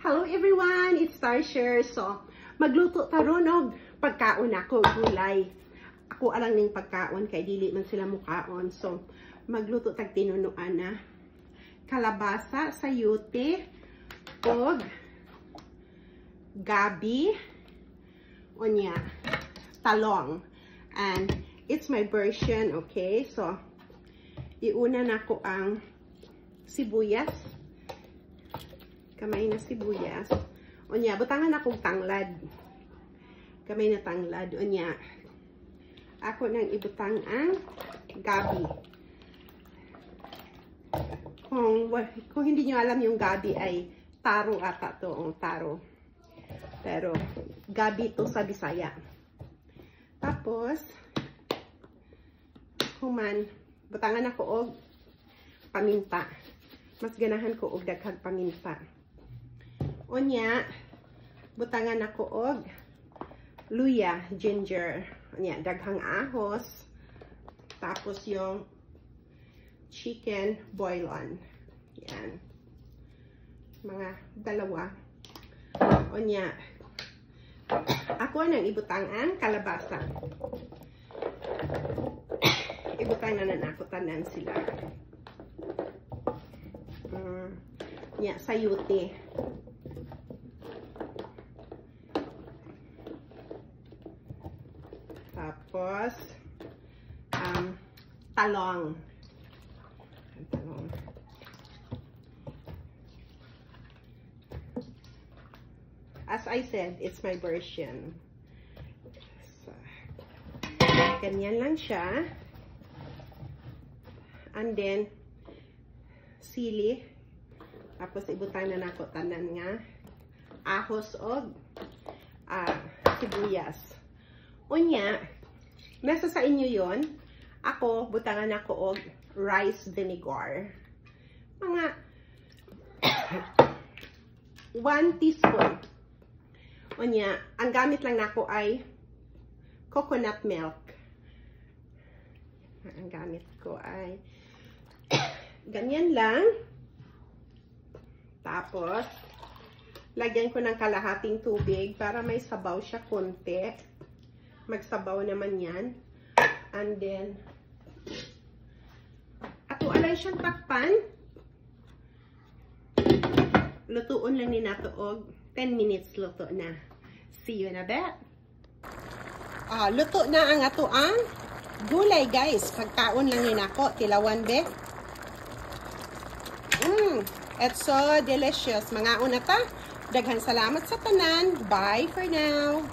Hello everyone, it's Tarsher. So, magluto taron og pagkaon ako, gulay. Ako alang ning pagkaon kay dili man sila mukaon. So, magluto tag tinunuan na kalabasa, sayote, og gabi, onya, talong. And it's my version, okay? So, iuna na ko ang sibuyas. Kamay na sibuyas. Onya, butangan akong tanglad. Kamay na tanglad. Onya, ako nang ibutang ang gabi. Kung hindi nyo alam yung gabi ay taro ata to. Taro. Pero, gabi to sa Bisaya. Tapos, human, butangan ako og paminta. Mas ganahan ko og daghang paminta. Onya, butangan ako og luya, ginger. Onya, daghang ahos. Tapos yung chicken boilon. Yan. Mga dalawa. Onya, ako nang ibutang ang kalabasa. Ibutang na ako tanan sila. Onya, sayote. Tapos, talong. Talong. As I said, it's my version. So, ganyan lang siya. And then, sili. Tapos, ibutang na nako tanan nga ahos og sibuyas. Unya, nasa sa inyo yon. Ako, butangan ako og rice vinegar. Mga 1 teaspoon. Unya, ang gamit lang nako ay coconut milk. Ang gamit ko ay ganyan lang. Tapos, lagyan ko ng kalahating tubig para may sabaw siya konti. Magsabaw naman yan. And then, ato alay siyang takpan. Lutuon lang ni nato og 10 minutes luto na. See you in a bit. Luto na ang ato ang gulay, guys. Pagkaon lang ni nako. Tilawan, be. It's so delicious. Mga una ta. Daghang salamat sa tanan. Bye for now.